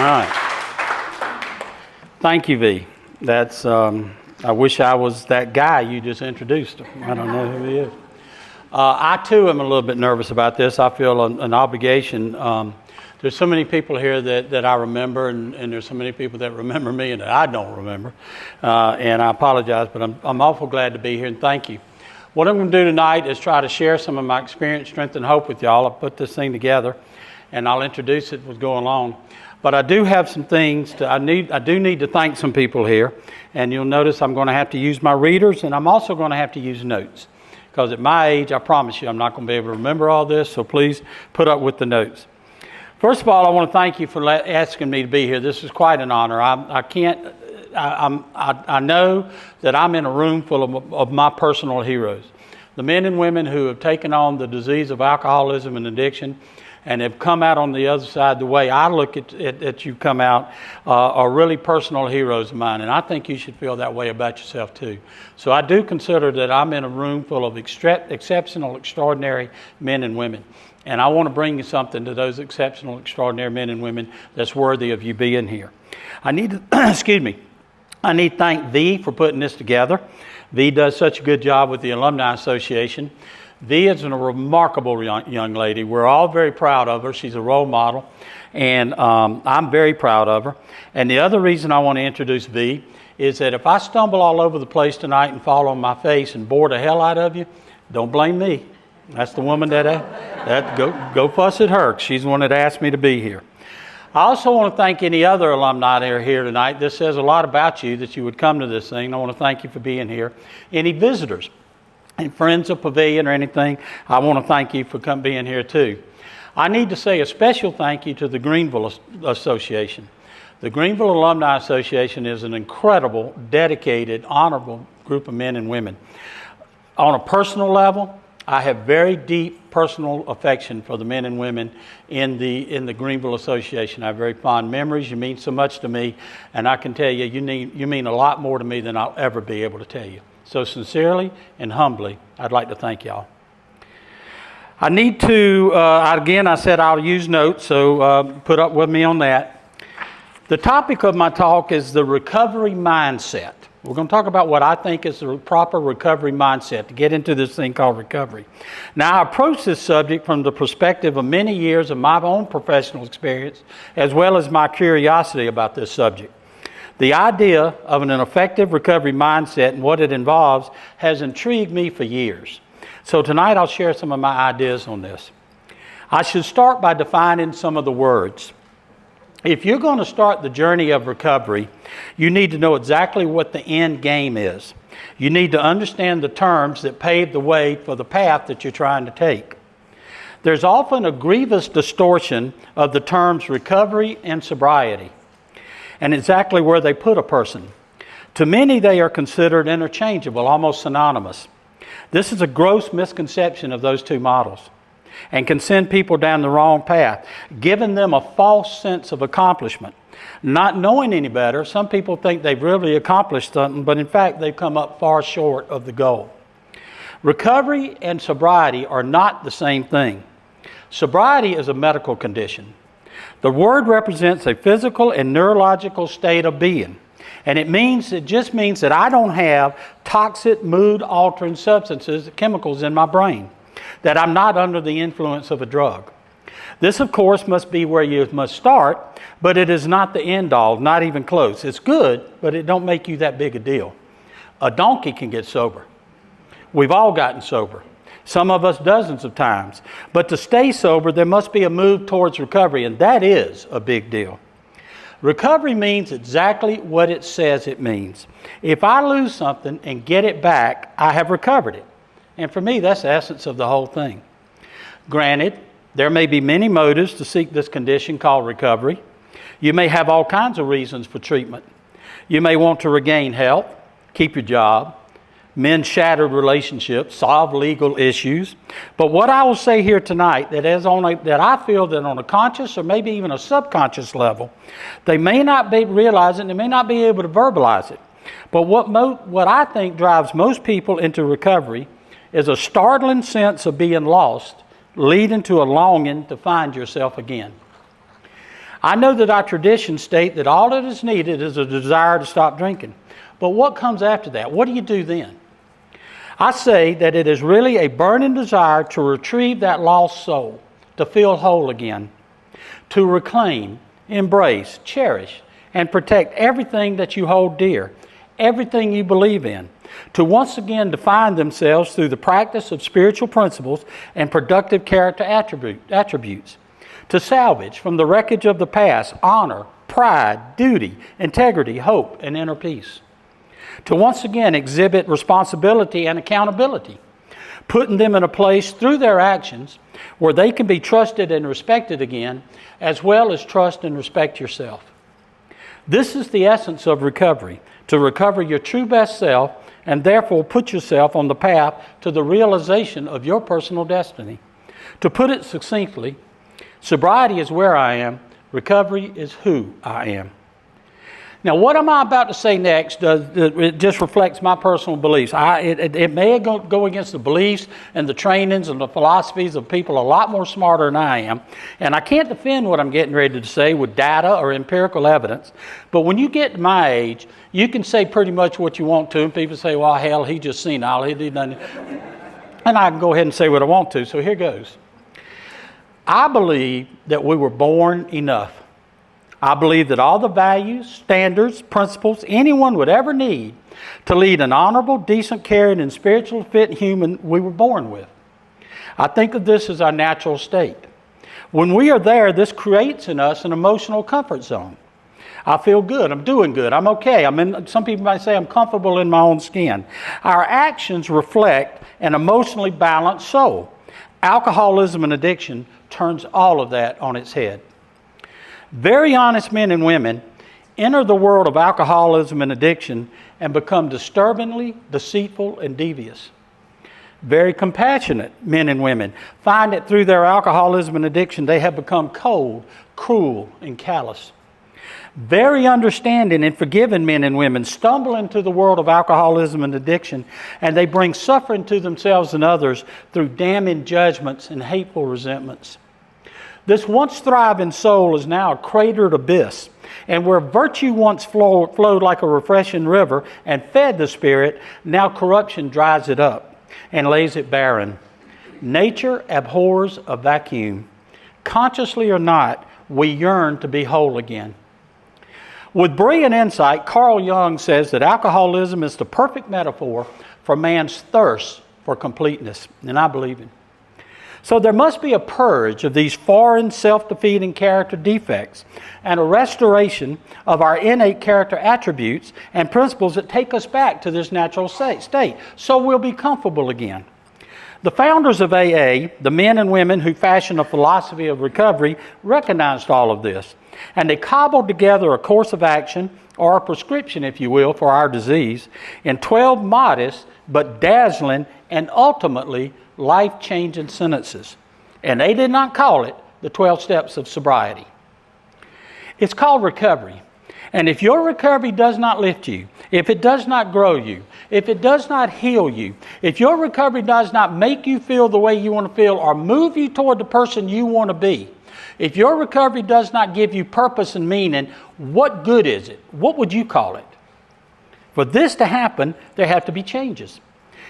right. Thank you, V. That's, I wish I was that guy you just introduced. I don't know who he is. I, too, am a little bit nervous about this. I feel an obligation. There's so many people here that I remember, and there's so many people that remember me and that I don't remember. And I apologize, but I'm awful glad to be here, and thank you. What I'm going to do tonight is try to share some of my experience, strength, and hope with y'all. I'll put this thing together, and I'll introduce it as we go along. But I do have some things I do need to thank some people here, and you'll notice I'm going to have to use my readers, and I'm also going to have to use notes, because at my age, I promise you, I'm not going to be able to remember all this. So please put up with the notes. First of all, I want to thank you for asking me to be here. This is quite an honor. I know that I'm in a room full of my personal heroes, the men and women who have taken on the disease of alcoholism and addiction and have come out on the other side. The way I look at you come out are really personal heroes of mine, and I think you should feel that way about yourself too. So I do consider that I'm in a room full of exceptional, extraordinary men and women, and I want to bring you something to those exceptional, extraordinary men and women that's worthy of you being here. I need to, I need to thank V for putting this together. V does such a good job with the Alumni Association. V is a remarkable young lady. We're all very proud of her. She's a role model, and I'm very proud of her. And the other reason I want to introduce V is that if I stumble all over the place tonight and fall on my face and bore the hell out of you, don't blame me. That's the woman that go fuss at her. She's the one that asked me to be here. I also want to thank any other alumni that are here tonight. This says a lot about you that you would come to this thing. I want to thank you for being here. Any visitors and friends of Pavillon or anything, I want to thank you for being here too. I need to say a special thank you to the Greenville Association. The Greenville Alumni Association is an incredible, dedicated, honorable group of men and women. On a personal level, I have very deep personal affection for the men and women in the Greenville Association. I have very fond memories. You mean so much to me, and I can tell you, you mean a lot more to me than I'll ever be able to tell you. So sincerely and humbly, I'd like to thank y'all. I need to, again, I said I'll use notes, so put up with me on that. The topic of my talk is the recovery mindset. We're going to talk about what I think is the proper recovery mindset to get into this thing called recovery. Now, I approach this subject from the perspective of many years of my own professional experience, as well as my curiosity about this subject. The idea of an effective recovery mindset and what it involves has intrigued me for years. So tonight I'll share some of my ideas on this. I should start by defining some of the words. If you're going to start the journey of recovery, you need to know exactly what the end game is. You need to understand the terms that pave the way for the path that you're trying to take. There's often a grievous distortion of the terms recovery and sobriety, and exactly where they put a person. To many, they are considered interchangeable, almost synonymous. This is a gross misconception of those two models and can send people down the wrong path, giving them a false sense of accomplishment. Not knowing any better, some people think they've really accomplished something, but in fact, they've come up far short of the goal. Recovery and sobriety are not the same thing. Sobriety is a medical condition. The word represents a physical and neurological state of being. And it just means that I don't have toxic, mood-altering substances, chemicals in my brain, that I'm not under the influence of a drug. This, of course, must be where you must start, but it is not the end all, not even close. It's good, but it don't make you that big a deal. A donkey can get sober. We've all gotten sober. Some of us dozens of times. But to stay sober, there must be a move towards recovery, and that is a big deal. Recovery means exactly what it says it means. If I lose something and get it back, I have recovered it. And for me, that's the essence of the whole thing. Granted, there may be many motives to seek this condition called recovery. You may have all kinds of reasons for treatment. You may want to regain health, keep your job, mend shattered relationships, solve legal issues. But what I will say here tonight, that I feel that on a conscious or maybe even a subconscious level, they may not be realizing, they may not be able to verbalize it. But what I think drives most people into recovery is a startling sense of being lost, leading to a longing to find yourself again. I know that our traditions state that all that is needed is a desire to stop drinking. But what comes after that? What do you do then? I say that it is really a burning desire to retrieve that lost soul, to feel whole again, to reclaim, embrace, cherish, and protect everything that you hold dear, everything you believe in, to once again define themselves through the practice of spiritual principles and productive character attributes, to salvage from the wreckage of the past honor, pride, duty, integrity, hope, and inner peace, to once again exhibit responsibility and accountability, putting them in a place through their actions where they can be trusted and respected again, as well as trust and respect yourself. This is the essence of recovery, to recover your true best self and therefore put yourself on the path to the realization of your personal destiny. To put it succinctly, sobriety is where I am, recovery is who I am. Now, what am I about to say next? It just reflects my personal beliefs. It may go against the beliefs and the trainings and the philosophies of people a lot more smarter than I am. And I can't defend what I'm getting ready to say with data or empirical evidence. But when you get to my age, you can say pretty much what you want to. And people say, well, hell, he just senile. He did nothing. And I can go ahead and say what I want to. So here goes. I believe that we were born enough. I believe that all the values, standards, principles anyone would ever need to lead an honorable, decent, caring, and spiritually fit human we were born with. I think of this as our natural state. When we are there, this creates in us an emotional comfort zone. I feel good. I'm doing good. I'm okay. Some people might say I'm comfortable in my own skin. Our actions reflect an emotionally balanced soul. Alcoholism and addiction turns all of that on its head. Very honest men and women enter the world of alcoholism and addiction and become disturbingly deceitful and devious. Very compassionate men and women find that through their alcoholism and addiction they have become cold, cruel, and callous. Very understanding and forgiving men and women stumble into the world of alcoholism and addiction, and they bring suffering to themselves and others through damning judgments and hateful resentments. This once thriving soul is now a cratered abyss, and where virtue once flowed like a refreshing river and fed the spirit, now corruption dries it up and lays it barren. Nature abhors a vacuum. Consciously or not, we yearn to be whole again. With brilliant insight, Carl Jung says that alcoholism is the perfect metaphor for man's thirst for completeness, and I believe him. So there must be a purge of these foreign, self-defeating character defects and a restoration of our innate character attributes and principles that take us back to this natural state, so we'll be comfortable again. The founders of AA, the men and women who fashioned a philosophy of recovery, recognized all of this, and they cobbled together a course of action, or a prescription, if you will, for our disease, in 12 modest but dazzling and ultimately life-changing sentences. And they did not call it the 12 steps of sobriety. It's called recovery. And if your recovery does not lift you, if it does not grow you, if it does not heal you, if your recovery does not make you feel the way you want to feel or move you toward the person you want to be, if your recovery does not give you purpose and meaning, what good is it? What would you call it? For this to happen, there have to be changes.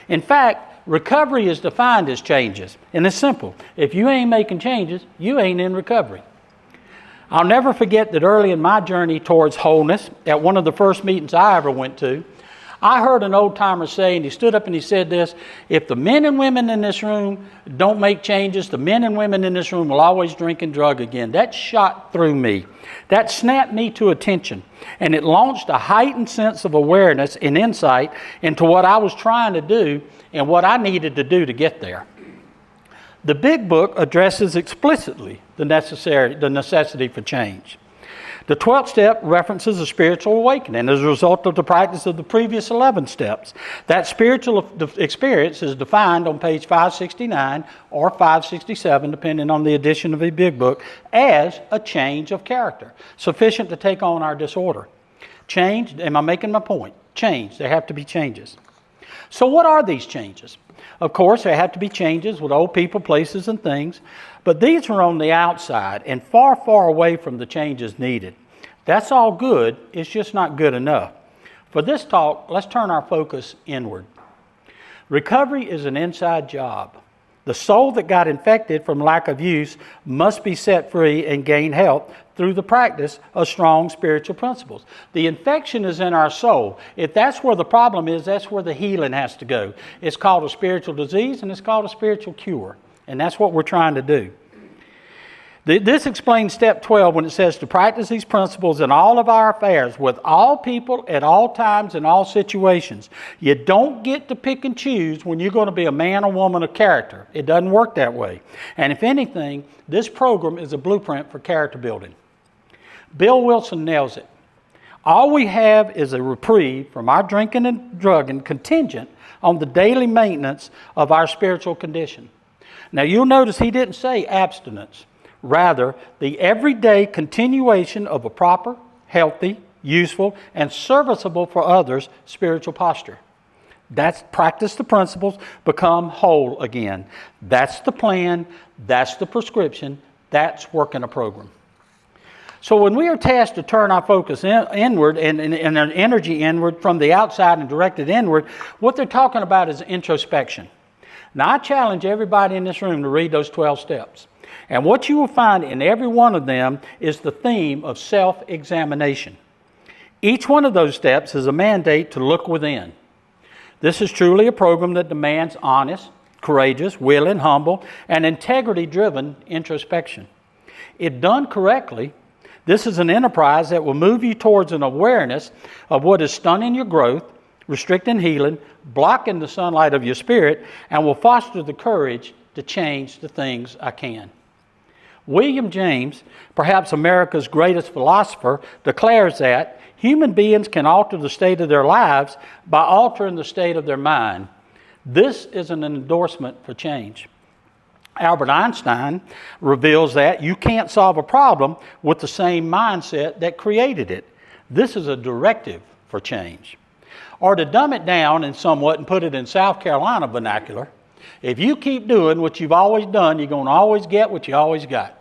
In fact, recovery is defined as changes. And it's simple. If you ain't making changes, you ain't in recovery. I'll never forget that early in my journey towards wholeness, at one of the first meetings I ever went to, I heard an old-timer say, and he stood up and he said this, if the men and women in this room don't make changes, the men and women in this room will always drink and drug again. That shot through me. That snapped me to attention, and it launched a heightened sense of awareness and insight into what I was trying to do and what I needed to do to get there. The Big Book addresses explicitly the necessity for change. The 12th step references a spiritual awakening as a result of the practice of the previous 11 steps. That spiritual experience is defined on page 569 or 567, depending on the edition of the Big Book, as a change of character, sufficient to take on our disorder. Change, am I making my point? Change, there have to be changes. So what are these changes? Of course, there have to be changes with old people, places, and things. But these are on the outside and far, far away from the changes needed. That's all good, it's just not good enough. For this talk, let's turn our focus inward. Recovery is an inside job. The soul that got infected from lack of use must be set free and gain health through the practice of strong spiritual principles. The infection is in our soul. If that's where the problem is, that's where the healing has to go. It's called a spiritual disease and it's called a spiritual cure. And that's what we're trying to do. This explains step 12 when it says to practice these principles in all of our affairs with all people at all times in all situations. You don't get to pick and choose when you're going to be a man or woman of character. It doesn't work that way. And if anything, this program is a blueprint for character building. Bill Wilson nails it. All we have is a reprieve from our drinking and drugging contingent on the daily maintenance of our spiritual condition. Now you'll notice he didn't say abstinence. Rather, the everyday continuation of a proper, healthy, useful, and serviceable for others spiritual posture. That's practice the principles, become whole again. That's the plan, that's the prescription, that's working a program. So when we are tasked to turn our focus inward and our energy inward from the outside and directed inward, what they're talking about is introspection. Now I challenge everybody in this room to read those 12 steps. And what you will find in every one of them is the theme of self-examination. Each one of those steps is a mandate to look within. This is truly a program that demands honest, courageous, willing, humble, and integrity-driven introspection. If done correctly, this is an enterprise that will move you towards an awareness of what is stunning your growth, restricting healing, blocking the sunlight of your spirit, and will foster the courage to change the things I can. William James, perhaps America's greatest philosopher, declares that human beings can alter the state of their lives by altering the state of their mind. This is an endorsement for change. Albert Einstein reveals that you can't solve a problem with the same mindset that created it. This is a directive for change. Or to dumb it down in somewhat and put it in South Carolina vernacular, if you keep doing what you've always done, you're going to always get what you always got.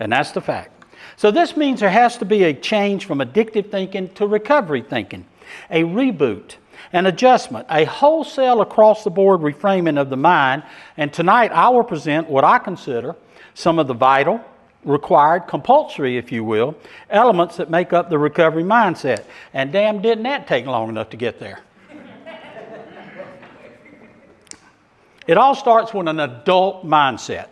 And that's the fact. So this means there has to be a change from addictive thinking to recovery thinking, a reboot, an adjustment, a wholesale across-the-board reframing of the mind. And tonight I will present what I consider some of the vital, required, compulsory, if you will, elements that make up the recovery mindset. And damn, didn't that take long enough to get there? It all starts with an adult mindset.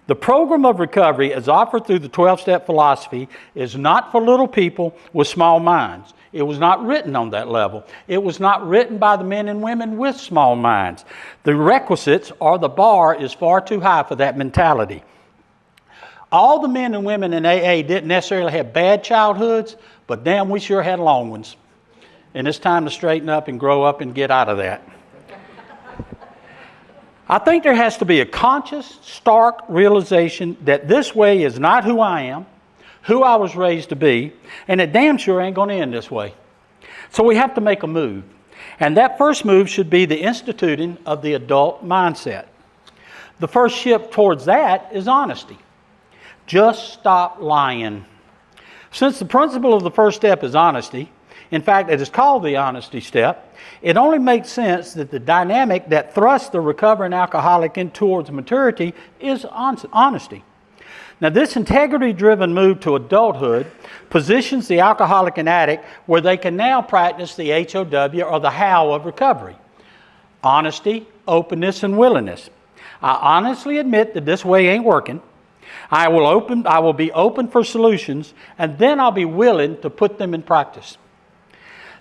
The program of recovery as offered through the 12-step philosophy is not for little people with small minds. It was not written on that level. It was not written by the men and women with small minds. The requisites or the bar is far too high for that mentality. All the men and women in AA didn't necessarily have bad childhoods, but damn, we sure had long ones. And it's time to straighten up and grow up and get out of that. I think there has to be a conscious, stark realization that this way is not who I am, who I was raised to be, and it damn sure ain't going to end this way. So we have to make a move. And that first move should be the instituting of the adult mindset. The first step towards that is honesty. Just stop lying. Since the principle of the first step is honesty, in fact, it is called the honesty step, it only makes sense that the dynamic that thrusts the recovering alcoholic in towards maturity is honesty. Now, this integrity-driven move to adulthood positions the alcoholic and addict where they can now practice the HOW or the how of recovery. Honesty, openness, and willingness. I honestly admit that this way ain't working. I will be open for solutions, and then I'll be willing to put them in practice.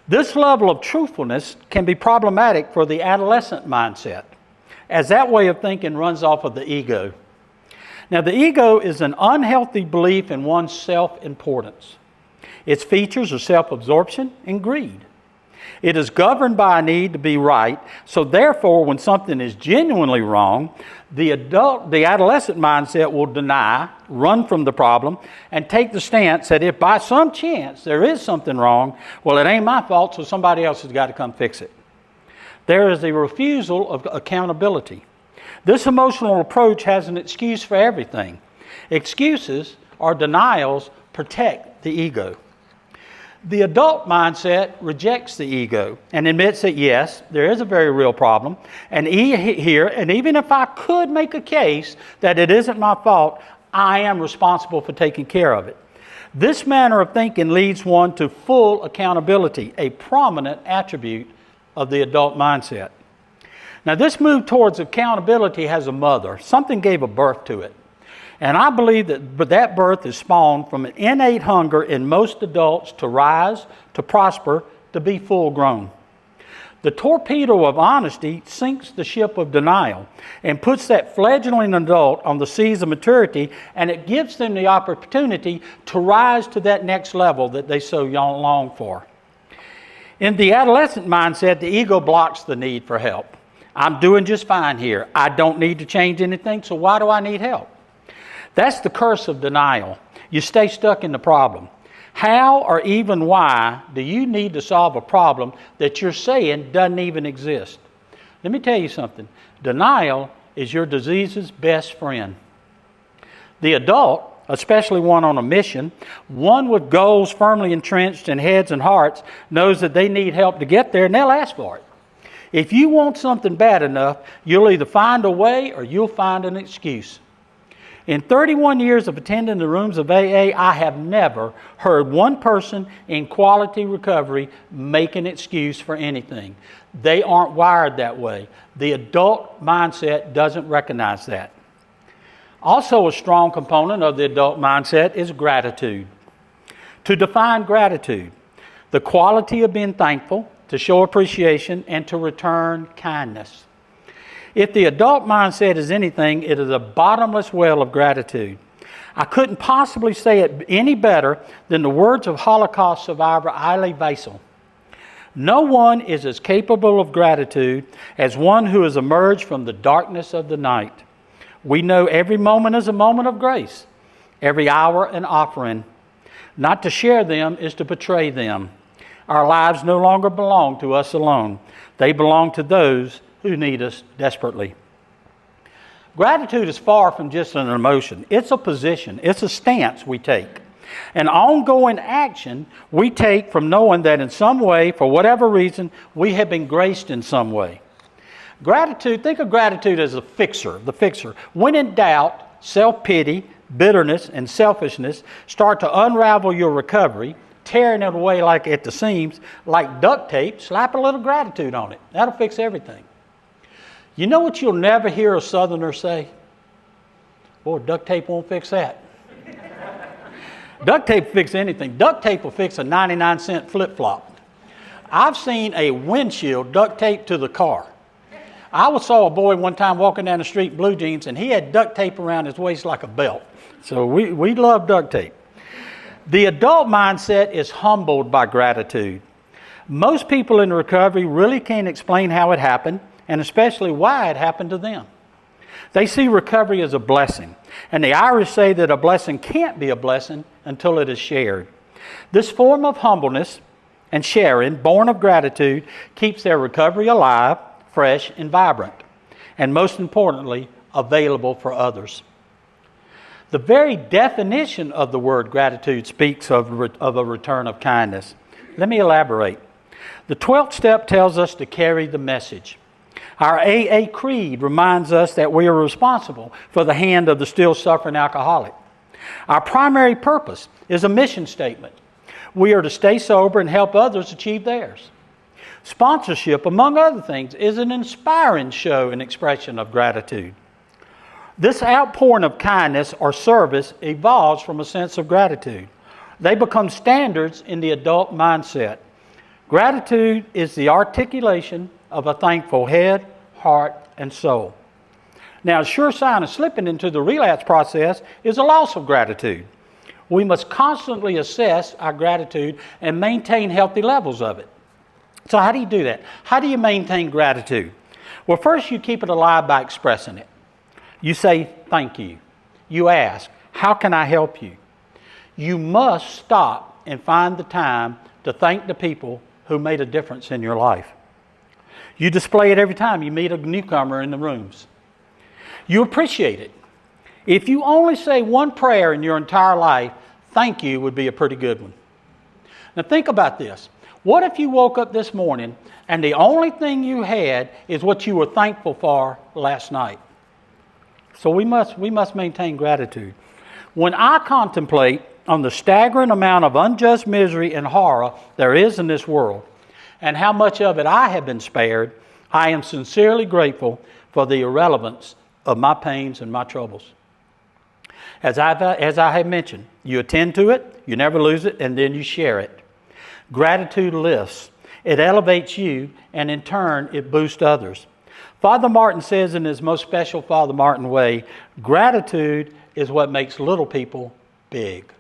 This level of truthfulness can be problematic for the adolescent mindset, as that way of thinking runs off of the ego. Now, the ego is an unhealthy belief in one's self-importance. Its features are self-absorption and greed. It is governed by a need to be right, so therefore, when something is genuinely wrong, the adolescent mindset will deny, run from the problem, and take the stance that if by some chance there is something wrong, well, it ain't my fault, so somebody else has got to come fix it. There is a refusal of accountability. This emotional approach has an excuse for everything. Excuses or denials protect the ego. The adult mindset rejects the ego and admits that yes, there is a very real problem, and even if I could make a case that it isn't my fault, I am responsible for taking care of it. This manner of thinking leads one to full accountability, a prominent attribute of the adult mindset. Now, this move towards accountability has a mother. Something gave a birth to it. And I believe that birth is spawned from an innate hunger in most adults to rise, to prosper, to be full grown. The torpedo of honesty sinks the ship of denial and puts that fledgling adult on the seas of maturity, and it gives them the opportunity to rise to that next level that they so long for. In the adolescent mindset, the ego blocks the need for help. I'm doing just fine here. I don't need to change anything, so why do I need help? That's the curse of denial. You stay stuck in the problem. How or even why do you need to solve a problem that you're saying doesn't even exist? Let me tell you something. Denial is your disease's best friend. The adult, especially one on a mission, one with goals firmly entrenched in heads and hearts, knows that they need help to get there, and they'll ask for it. If you want something bad enough, you'll either find a way or you'll find an excuse. In 31 years of attending the rooms of AA, I have never heard one person in quality recovery make an excuse for anything. They aren't wired that way. The adult mindset doesn't recognize that. Also, a strong component of the adult mindset is gratitude. To define gratitude, the quality of being thankful, to show appreciation, and to return kindness. If the adult mindset is anything, it is a bottomless well of gratitude. I couldn't possibly say it any better than the words of Holocaust survivor Elie Wiesel. No one is as capable of gratitude as one who has emerged from the darkness of the night. We know every moment is a moment of grace, every hour an offering. Not to share them is to betray them. Our lives no longer belong to us alone. They belong to those who need us desperately. Gratitude is far from just an emotion. It's a position. It's a stance we take. An ongoing action we take from knowing that in some way, for whatever reason, we have been graced in some way. Gratitude, think of gratitude as the fixer. When in doubt, self-pity, bitterness, and selfishness start to unravel your recovery, tearing it away like at the seams, like duct tape, slap a little gratitude on it. That'll fix everything. You know what you'll never hear a Southerner say? Boy, duct tape won't fix that. Duct tape will fix anything. Duct tape will fix a 99-cent flip-flop. I've seen a windshield duct taped to the car. I saw a boy one time walking down the street in blue jeans, and he had duct tape around his waist like a belt. So we love duct tape. The adult mindset is humbled by gratitude. Most people in recovery really can't explain how it happened, and especially why it happened to them. They see recovery as a blessing, and the Irish say that a blessing can't be a blessing until it is shared. This form of humbleness and sharing, born of gratitude, keeps their recovery alive, fresh, and vibrant, and most importantly, available for others. The very definition of the word gratitude speaks of a return of kindness. Let me elaborate. The 12th step tells us to carry the message. Our AA creed reminds us that we are responsible for the hand of the still suffering alcoholic. Our primary purpose is a mission statement. We are to stay sober and help others achieve theirs. Sponsorship, among other things, is an inspiring show and expression of gratitude. This outpouring of kindness or service evolves from a sense of gratitude. They become standards in the adult mindset. Gratitude is the articulation of a thankful head, heart, and soul. Now, a sure sign of slipping into the relapse process is a loss of gratitude. We must constantly assess our gratitude and maintain healthy levels of it. So how do you do that? How do you maintain gratitude? Well, first you keep it alive by expressing it. You say, thank you. You ask, how can I help you? You must stop and find the time to thank the people who made a difference in your life. You display it every time you meet a newcomer in the rooms. You appreciate it. If you only say one prayer in your entire life, thank you would be a pretty good one. Now think about this. What if you woke up this morning and the only thing you had is what you were thankful for last night? So we must maintain gratitude. When I contemplate on the staggering amount of unjust misery and horror there is in this world, and how much of it I have been spared, I am sincerely grateful for the irrelevance of my pains and my troubles. As I have mentioned, you attend to it, you never lose it, and then you share it. Gratitude lifts. It elevates you, and in turn, it boosts others. Father Martin says in his most special Father Martin way, gratitude is what makes little people big.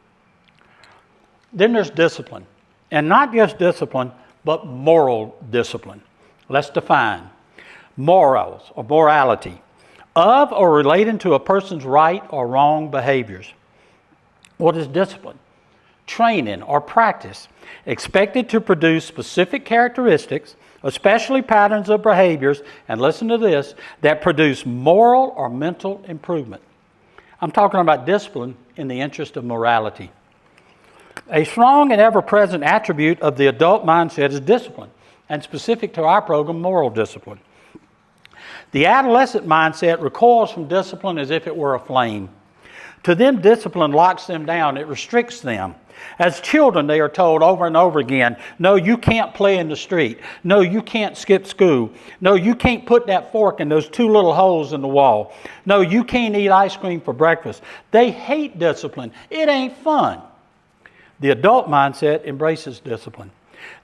Then there's discipline. And not just discipline, but moral discipline. Let's define. Morals or morality. Of or relating to a person's right or wrong behaviors. What is discipline? Training or practice expected to produce specific characteristics, especially patterns of behaviors, and listen to this, that produce moral or mental improvement. I'm talking about discipline in the interest of morality. A strong and ever-present attribute of the adult mindset is discipline, and specific to our program, moral discipline. The adolescent mindset recoils from discipline as if it were a flame. To them, discipline locks them down. It restricts them. As children, they are told over and over again, no, you can't play in the street. No, you can't skip school. No, you can't put that fork in those two little holes in the wall. No, you can't eat ice cream for breakfast. They hate discipline. It ain't fun. The adult mindset embraces discipline.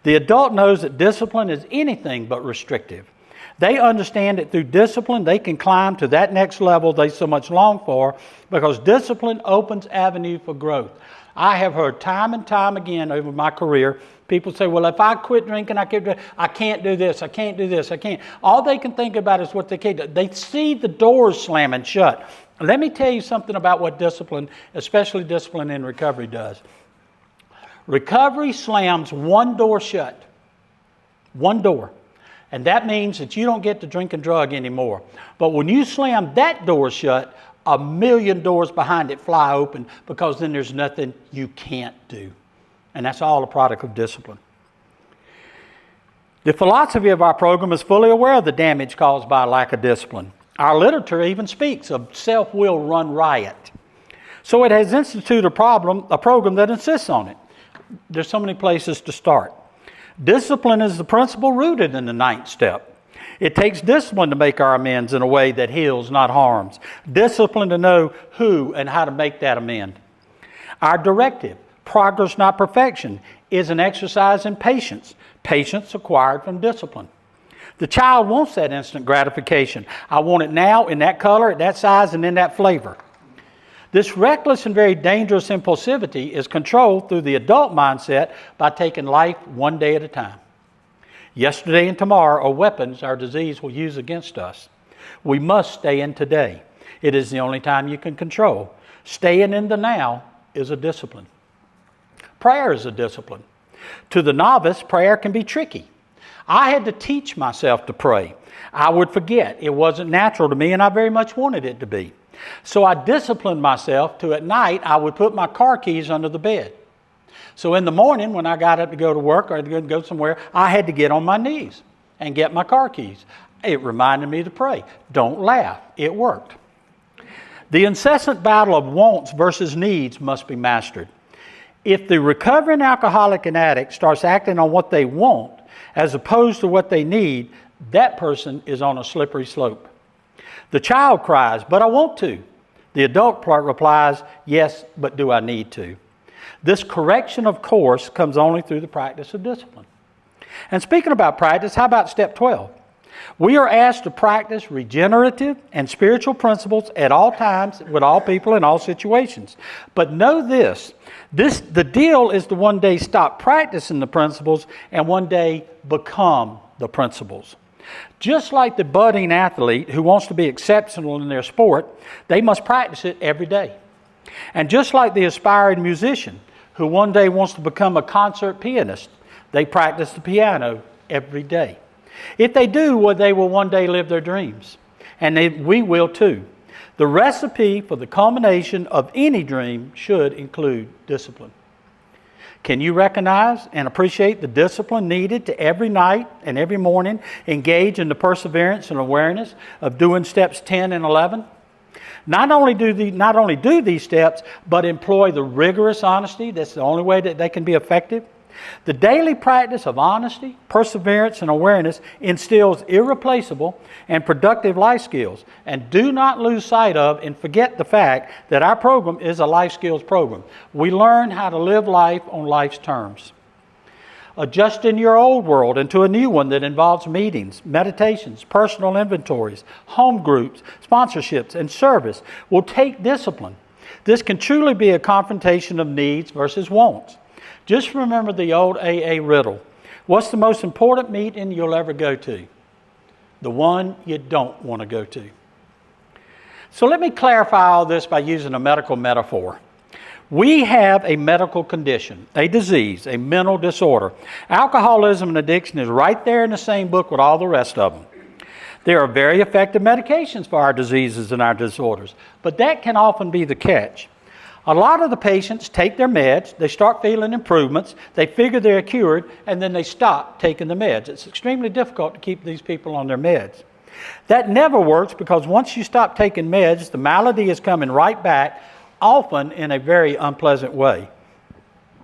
The adult knows that discipline is anything but restrictive. They understand that through discipline, they can climb to that next level they so much long for, because discipline opens avenue for growth. I have heard time and time again over my career, people say, well, if I quit drinking, I can't do this, I can't do this, I can't. All they can think about is what they can't do. They see the doors slamming shut. Let me tell you something about what discipline, especially discipline in recovery, does. Recovery slams one door shut. One door. And that means that you don't get to drink and drug anymore. But when you slam that door shut, a million doors behind it fly open, because then there's nothing you can't do. And that's all a product of discipline. The philosophy of our program is fully aware of the damage caused by a lack of discipline. Our literature even speaks of self-will run riot. So it has instituted a program that insists on it. There's so many places to start. Discipline is the principle rooted in the 9th step. It takes discipline to make our amends in a way that heals, not harms. Discipline to know who and how to make that amend. Our directive, progress not perfection, is an exercise in patience. Patience acquired from discipline. The child wants that instant gratification. I want it now, in that color, at that size, and in that flavor. This reckless and very dangerous impulsivity is controlled through the adult mindset by taking life one day at a time. Yesterday and tomorrow are weapons our disease will use against us. We must stay in today. It is the only time you can control. Staying in the now is a discipline. Prayer is a discipline. To the novice, prayer can be tricky. I had to teach myself to pray. I would forget. It wasn't natural to me, and I very much wanted it to be. So I disciplined myself to, at night, I would put my car keys under the bed. So in the morning, when I got up to go to work or to go somewhere, I had to get on my knees and get my car keys. It reminded me to pray. Don't laugh. It worked. The incessant battle of wants versus needs must be mastered. If the recovering alcoholic and addict starts acting on what they want as opposed to what they need, that person is on a slippery slope. The child cries, but I want to. The adult replies, yes, but do I need to? This correction of course comes only through the practice of discipline. And speaking about practice, how about step 12? We are asked to practice regenerative and spiritual principles at all times, with all people in all situations. But know this, the deal is to one day stop practicing the principles and one day become the principles. Just like the budding athlete who wants to be exceptional in their sport, they must practice it every day. And just like the aspiring musician who one day wants to become a concert pianist, they practice the piano every day. If they do, well, they will one day live their dreams. And we will too. The recipe for the culmination of any dream should include discipline. Can you recognize and appreciate the discipline needed to every night and every morning engage in the perseverance and awareness of doing steps 10 and 11? Not only do these steps, but employ the rigorous honesty. That's the only way that they can be effective. The daily practice of honesty, perseverance, and awareness instills irreplaceable and productive life skills. And do not lose sight of and forget the fact that our program is a life skills program. We learn how to live life on life's terms. Adjusting your old world into a new one that involves meetings, meditations, personal inventories, home groups, sponsorships, and service will take discipline. This can truly be a confrontation of needs versus wants. Just remember the old AA riddle. What's the most important meeting you'll ever go to? The one you don't want to go to. So let me clarify all this by using a medical metaphor. We have a medical condition, a disease, a mental disorder. Alcoholism and addiction is right there in the same book with all the rest of them. There are very effective medications for our diseases and our disorders, but that can often be the catch. A lot of the patients take their meds, they start feeling improvements, they figure they're cured, and then they stop taking the meds. It's extremely difficult to keep these people on their meds. That never works because once you stop taking meds, the malady is coming right back, often in a very unpleasant way.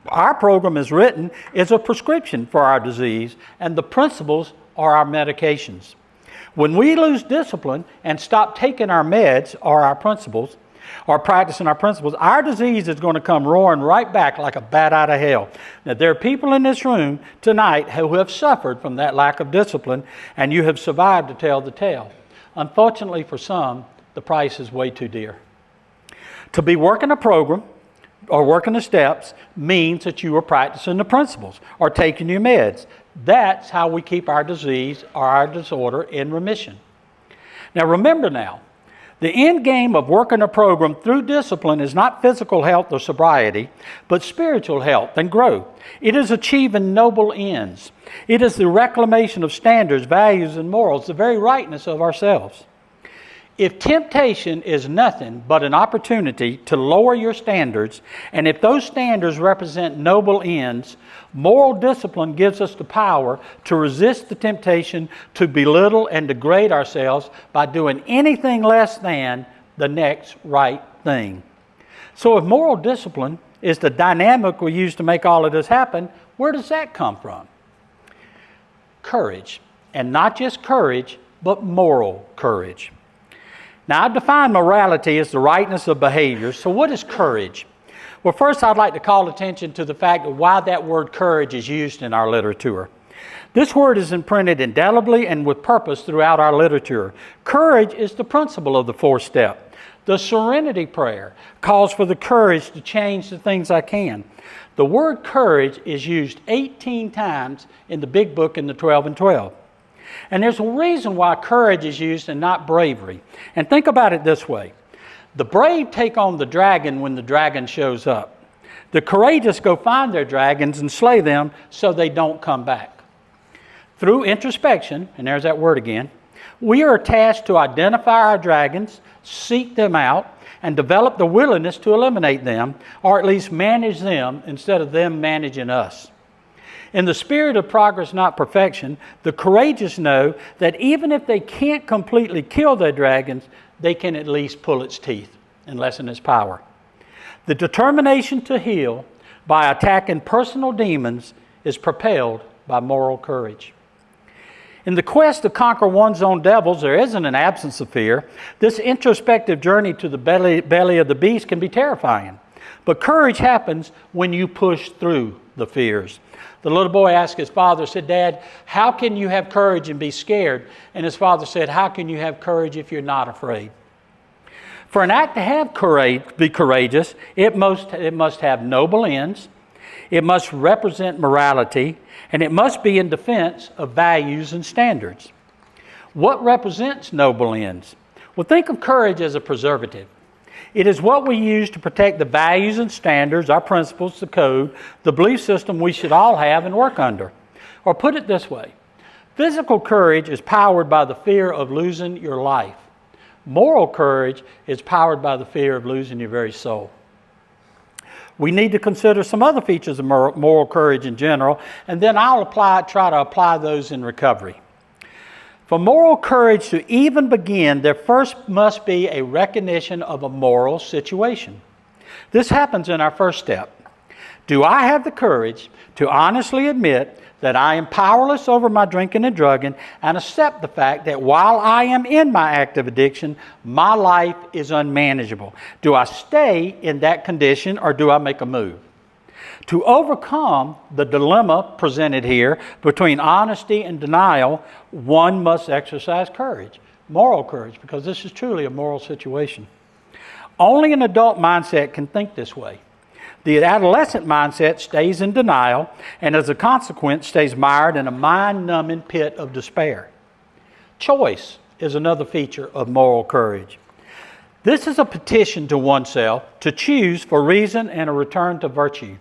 Our program is written as a prescription for our disease, and the principles are our medications. When we lose discipline and stop taking our meds or our principles, or practicing our principles, our disease is going to come roaring right back like a bat out of hell. Now, there are people in this room tonight who have suffered from that lack of discipline, and you have survived to tell the tale. Unfortunately for some, the price is way too dear. To be working a program or working the steps means that you are practicing the principles or taking your meds. That's how we keep our disease or our disorder in remission. Now, remember now, the end game of working a program through discipline is not physical health or sobriety, but spiritual health and growth. It is achieving noble ends. It is the reclamation of standards, values, and morals, the very rightness of ourselves. If temptation is nothing but an opportunity to lower your standards, and if those standards represent noble ends, moral discipline gives us the power to resist the temptation to belittle and degrade ourselves by doing anything less than the next right thing. So if moral discipline is the dynamic we use to make all of this happen, where does that come from? Courage. And not just courage, but moral courage. Now, I define morality as the rightness of behavior. So what is courage? Well, first I'd like to call attention to the fact of why that word courage is used in our literature. This word is imprinted indelibly and with purpose throughout our literature. Courage is the principle of the fourth step. The serenity prayer calls for the courage to change the things I can. The word courage is used 18 times in the big book in the 12 and 12. And there's a reason why courage is used and not bravery. And think about it this way. The brave take on the dragon when the dragon shows up. The courageous go find their dragons and slay them so they don't come back. Through introspection, and there's that word again, we are tasked to identify our dragons, seek them out, and develop the willingness to eliminate them, or at least manage them instead of them managing us. In the spirit of progress, not perfection, the courageous know that even if they can't completely kill their dragons, they can at least pull its teeth and lessen its power. The determination to heal by attacking personal demons is propelled by moral courage. In the quest to conquer one's own devils, there isn't an absence of fear. This introspective journey to the belly of the beast can be terrifying. But courage happens when you push through the fears. The little boy asked his father, said, "Dad, how can you have courage and be scared?" And his father said, "How can you have courage if you're not afraid?" For an act to have courage, be courageous, it must have noble ends, it must represent morality, and it must be in defense of values and standards. What represents noble ends? Well, think of courage as a preservative. It is what we use to protect the values and standards, our principles, the code, the belief system we should all have and work under. Or put it this way, physical courage is powered by the fear of losing your life. Moral courage is powered by the fear of losing your very soul. We need to consider some other features of moral courage in general, and then I'll try to apply those in recovery. For moral courage to even begin, there first must be a recognition of a moral situation. This happens in our first step. Do I have the courage to honestly admit that I am powerless over my drinking and drugging and accept the fact that while I am in my active addiction, my life is unmanageable? Do I stay in that condition or do I make a move? To overcome the dilemma presented here between honesty and denial, one must exercise courage, moral courage, because this is truly a moral situation. Only an adult mindset can think this way. The adolescent mindset stays in denial and as a consequence stays mired in a mind-numbing pit of despair. Choice is another feature of moral courage. This is a petition to oneself to choose for reason and a return to virtue.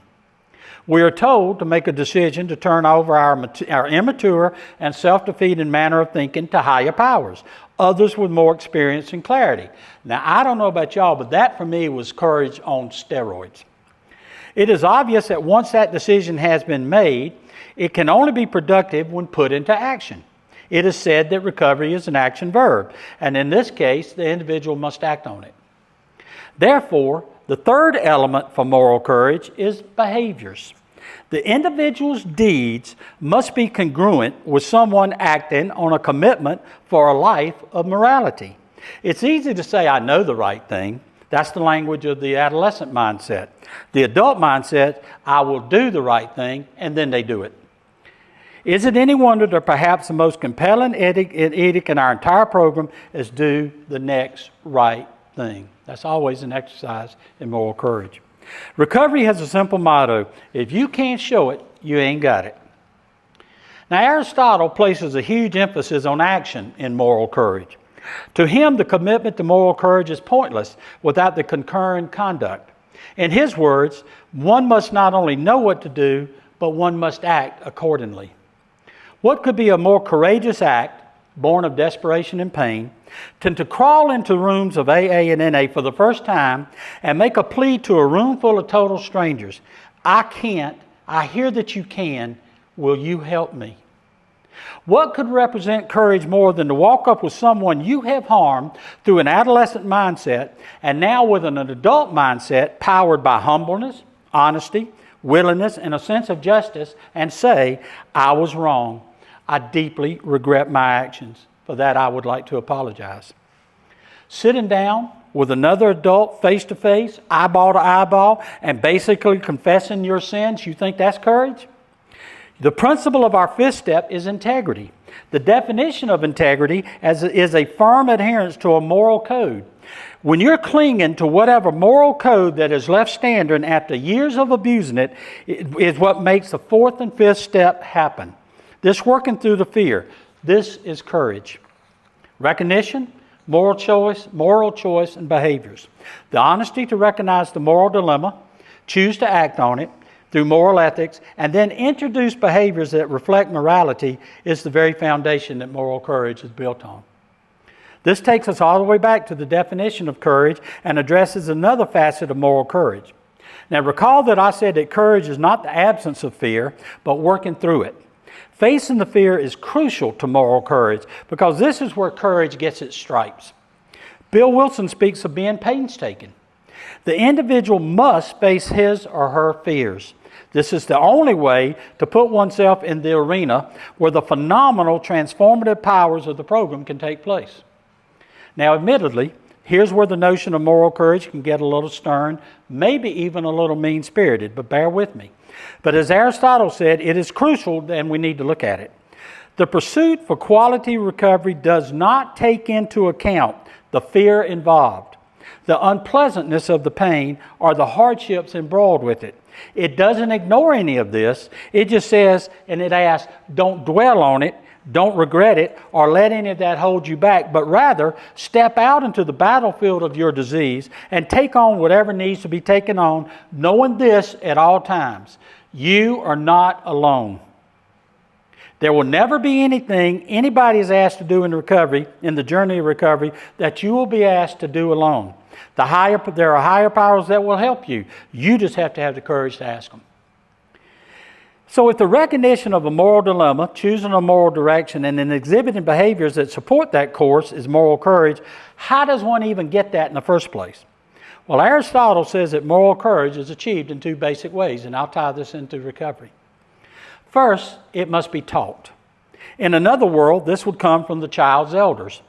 We are told to make a decision to turn over our immature and self-defeating manner of thinking to higher powers, others with more experience and clarity. Now, I don't know about y'all, but that for me was courage on steroids. It is obvious that once that decision has been made, it can only be productive when put into action. It is said that recovery is an action verb, and in this case, the individual must act on it. Therefore, the third element for moral courage is behaviors. The individual's deeds must be congruent with someone acting on a commitment for a life of morality. It's easy to say, I know the right thing. That's the language of the adolescent mindset. The adult mindset, I will do the right thing, and then they do it. Is it any wonder that perhaps the most compelling edict in our entire program is do the next right thing? That's always an exercise in moral courage. Recovery has a simple motto: if you can't show it, you ain't got it. Now, Aristotle places a huge emphasis on action in moral courage. To him, the commitment to moral courage is pointless without the concurrent conduct. In his words, one must not only know what to do, but one must act accordingly. What could be a more courageous act, born of desperation and pain, than to crawl into rooms of AA and NA for the first time and make a plea to a room full of total strangers? I can't. I hear that you can. Will you help me? What could represent courage more than to walk up with someone you have harmed through an adolescent mindset and now with an adult mindset powered by humbleness, honesty, willingness, and a sense of justice and say, I was wrong. I deeply regret my actions. For that, I would like to apologize. Sitting down with another adult face to face, eyeball to eyeball, and basically confessing your sins, you think that's courage? The principle of our fifth step is integrity. The definition of integrity is a firm adherence to a moral code. When you're clinging to whatever moral code that is left standing after years of abusing it, is what makes the fourth and fifth step happen. This working through the fear. This is courage. Recognition, moral choice, and behaviors. The honesty to recognize the moral dilemma, choose to act on it through moral ethics, and then introduce behaviors that reflect morality is the very foundation that moral courage is built on. This takes us all the way back to the definition of courage and addresses another facet of moral courage. Now recall that I said that courage is not the absence of fear, but working through it. Facing the fear is crucial to moral courage because this is where courage gets its stripes. Bill Wilson speaks of being painstaking. The individual must face his or her fears. This is the only way to put oneself in the arena where the phenomenal transformative powers of the program can take place. Now, admittedly, here's where the notion of moral courage can get a little stern, maybe even a little mean-spirited, but bear with me. But as Aristotle said, it is crucial and we need to look at it. The pursuit for quality recovery does not take into account the fear involved, the unpleasantness of the pain, or the hardships embroiled with it. It doesn't ignore any of this. It just says, and it asks, don't dwell on it, don't regret it, or let any of that hold you back, but rather step out into the battlefield of your disease and take on whatever needs to be taken on, knowing this at all times: you are not alone. There will never be anything anybody is asked to do in recovery, in the journey of recovery, that you will be asked to do alone. There are higher powers that will help you. You just have to have the courage to ask them. So if the recognition of a moral dilemma, choosing a moral direction, and then exhibiting behaviors that support that course is moral courage, how does one even get that in the first place? Well, Aristotle says that moral courage is achieved in two basic ways, and I'll tie this into recovery. First, it must be taught. In another world, this would come from the child's elders.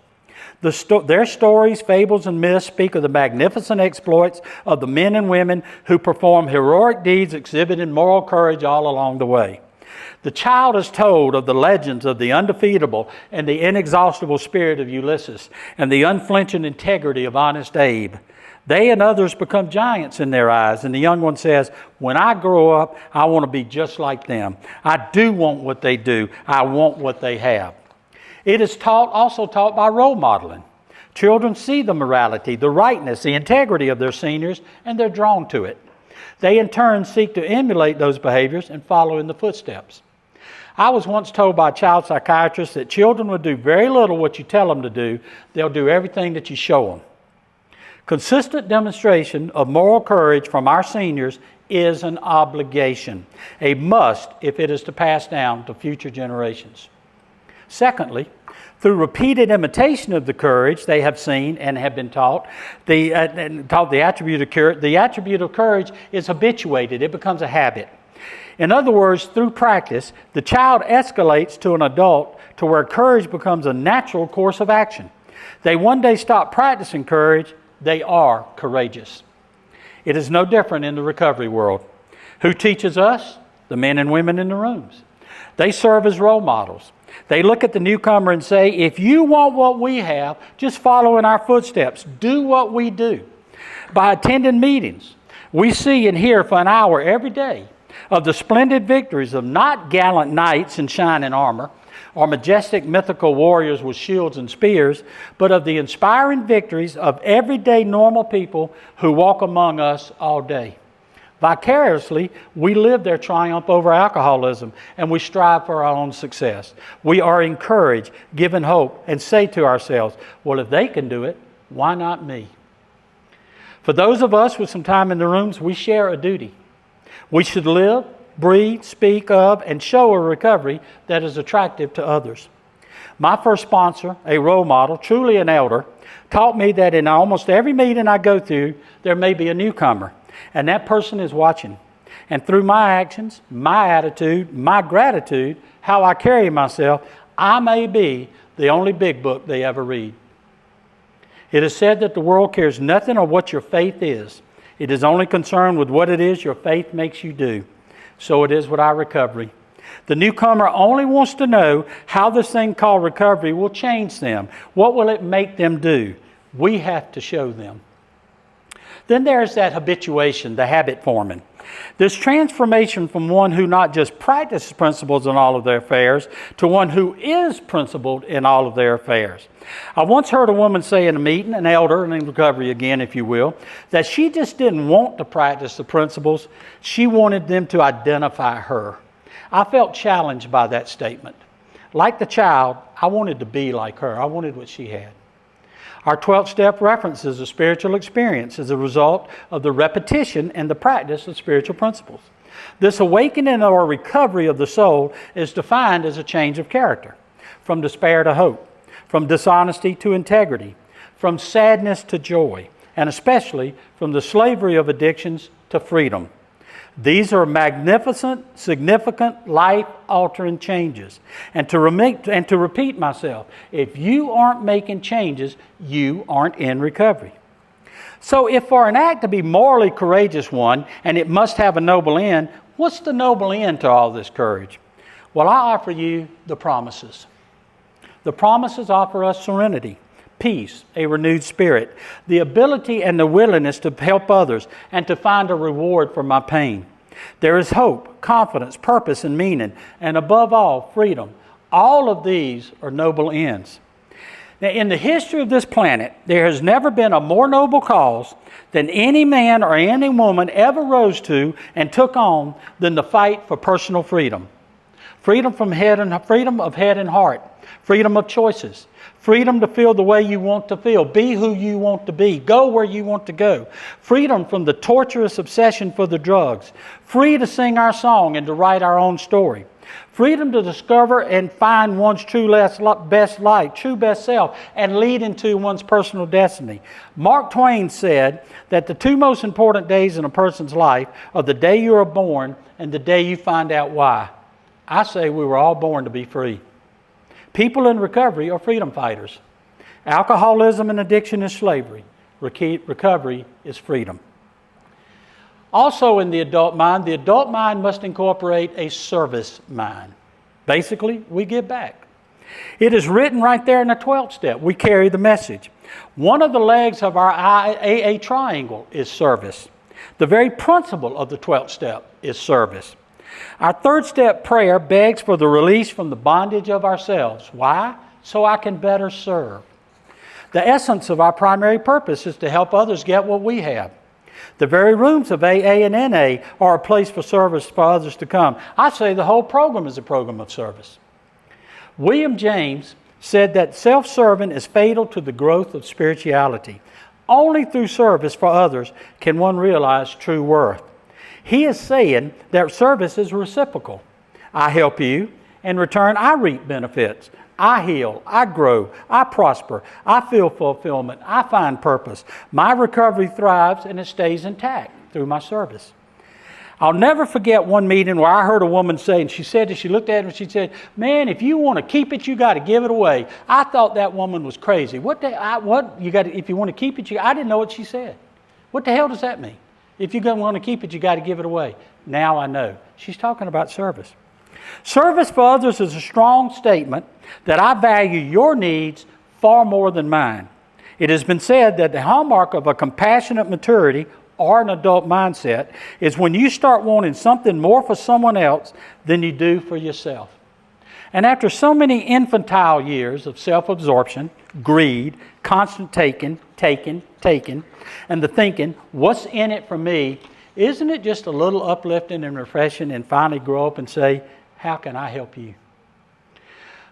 Their stories, fables, and myths speak of the magnificent exploits of the men and women who perform heroic deeds exhibiting moral courage all along the way. The child is told of the legends of the undefeatable and the inexhaustible spirit of Ulysses and the unflinching integrity of honest Abe. They and others become giants in their eyes, and the young one says, when I grow up, I want to be just like them. I do want what they do. I want what they have. It is also taught by role modeling. Children see the morality, the rightness, the integrity of their seniors, and they're drawn to it. They in turn seek to emulate those behaviors and follow in the footsteps. I was once told by a child psychiatrist that children will do very little what you tell them to do. They'll do everything that you show them. Consistent demonstration of moral courage from our seniors is an obligation, a must if it is to pass down to future generations. Secondly, through repeated imitation of the courage they have seen and have been taught, the attribute of courage, the attribute of courage is habituated. It becomes a habit. In other words, through practice, the child escalates to an adult to where courage becomes a natural course of action. They one day stop practicing courage. They are courageous. It is no different in the recovery world. Who teaches us? The men and women in the rooms. They serve as role models. They look at the newcomer and say, if you want what we have, just follow in our footsteps. Do what we do. By attending meetings, we see and hear for an hour every day of the splendid victories of not gallant knights in shining armor or majestic mythical warriors with shields and spears, but of the inspiring victories of everyday normal people who walk among us all day. Vicariously, we live their triumph over alcoholism, and we strive for our own success. We are encouraged, given hope, and say to ourselves, well, if they can do it, why not me? For those of us with some time in the rooms, we share a duty. We should live, breathe, speak of, and show a recovery that is attractive to others. My first sponsor, a role model, truly an elder, taught me that in almost every meeting I go through, there may be a newcomer. And that person is watching. And through my actions, my attitude, my gratitude, how I carry myself, I may be the only big book they ever read. It is said that the world cares nothing of what your faith is. It is only concerned with what it is your faith makes you do. So it is with our recovery. The newcomer only wants to know how this thing called recovery will change them. What will it make them do? We have to show them. Then there's that habituation, the habit forming. This transformation from one who not just practices principles in all of their affairs to one who is principled in all of their affairs. I once heard a woman say in a meeting, an elder, and in recovery again, if you will, that she just didn't want to practice the principles. She wanted them to identify her. I felt challenged by that statement. Like the child, I wanted to be like her. I wanted what she had. Our 12-step references a spiritual experience as a result of the repetition and the practice of spiritual principles. This awakening or recovery of the soul is defined as a change of character, from despair to hope, from dishonesty to integrity, from sadness to joy, and especially from the slavery of addictions to freedom. These are magnificent, significant, life-altering changes. And to repeat myself, if you aren't making changes, you aren't in recovery. So if for an act to be morally courageous one, and it must have a noble end, what's the noble end to all this courage? Well, I offer you the promises. The promises offer us serenity, peace, a renewed spirit, the ability and the willingness to help others and to find a reward for my pain. There is hope, confidence, purpose, and meaning, and above all, freedom. All of these are noble ends. Now, in the history of this planet, there has never been a more noble cause than any man or any woman ever rose to and took on than the fight for personal freedom. freedom of head and heart, freedom of choices, freedom to feel the way you want to feel, be who you want to be, go where you want to go, freedom from the torturous obsession for the drugs, free to sing our song and to write our own story, freedom to discover and find one's best light, true best self, and lead into one's personal destiny. Mark Twain said that the two most important days in a person's life are the day you are born and the day you find out why. I say we were all born to be free. People in recovery are freedom fighters. Alcoholism and addiction is slavery. Recovery is freedom. Also in the adult mind must incorporate a service mind. Basically, we give back. It is written right there in the 12th step. We carry the message. One of the legs of our AA triangle is service. The very principle of the 12th step is service. Our third step prayer begs for the release from the bondage of ourselves. Why? So I can better serve. The essence of our primary purpose is to help others get what we have. The very rooms of AA and NA are a place for service for others to come. I say the whole program is a program of service. William James said that self-serving is fatal to the growth of spirituality. Only through service for others can one realize true worth. He is saying that service is reciprocal. I help you, in return I reap benefits. I heal, I grow, I prosper, I feel fulfillment, I find purpose. My recovery thrives and it stays intact through my service. I'll never forget one meeting where I heard a woman say, and she said, as she looked at it, and she said, "Man, if you want to keep it, you got to give it away." I thought that woman was crazy. If you want to keep it, I didn't know what she said. What the hell does that mean? If you're going to want to keep it, you got to give it away. Now I know. She's talking about service. Service for others is a strong statement that I value your needs far more than mine. It has been said that the hallmark of a compassionate maturity or an adult mindset is when you start wanting something more for someone else than you do for yourself. And after so many infantile years of self-absorption, greed, constant taking, and the thinking, what's in it for me, isn't it just a little uplifting and refreshing and finally grow up and say, how can I help you?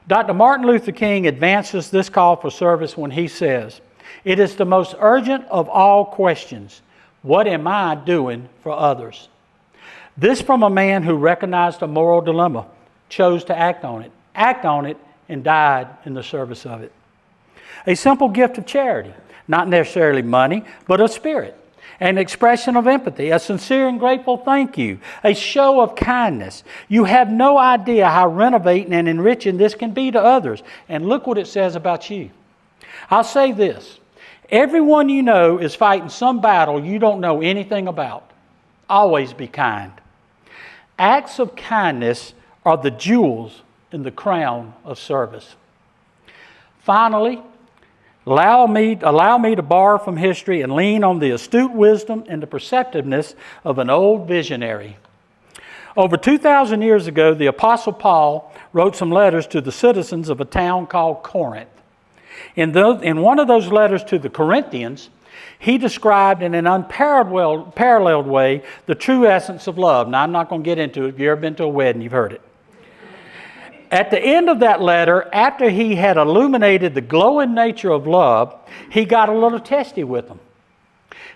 Dr. Martin Luther King advances this call for service when he says, "It is the most urgent of all questions. What am I doing for others?" This from a man who recognized a moral dilemma, chose to act on it, and died in the service of it. A simple gift of charity, not necessarily money, but a spirit, an expression of empathy, a sincere and grateful thank you, a show of kindness. You have no idea how renovating and enriching this can be to others. And look what it says about you. I'll say this. Everyone you know is fighting some battle you don't know anything about. Always be kind. Acts of kindness are the jewels in the crown of service. Finally, allow me to borrow from history and lean on the astute wisdom and the perceptiveness of an old visionary. Over 2,000 years ago, the Apostle Paul wrote some letters to the citizens of a town called Corinth. In one of those letters to the Corinthians, he described in an unparalleled way the true essence of love. Now, I'm not going to get into it. If you've ever been to a wedding, you've heard it. At the end of that letter, after he had illuminated the glowing nature of love, he got a little testy with them.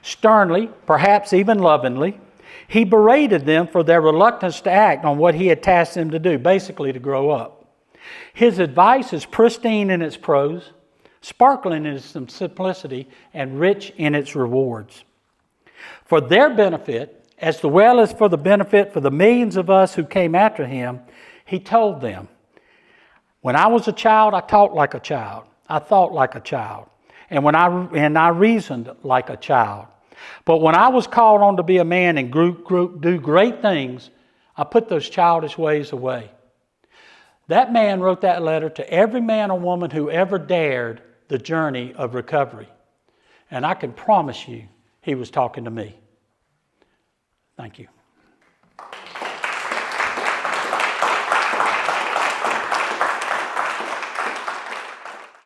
Sternly, perhaps even lovingly, he berated them for their reluctance to act on what he had tasked them to do, basically to grow up. His advice is pristine in its prose, sparkling in its simplicity, and rich in its rewards. For their benefit, as well as for the benefit for the millions of us who came after him, he told them, "When I was a child, I talked like a child. I thought like a child. And I reasoned like a child. But when I was called on to be a man and do great things, I put those childish ways away." That man wrote that letter to every man or woman who ever dared the journey of recovery. And I can promise you, he was talking to me. Thank you.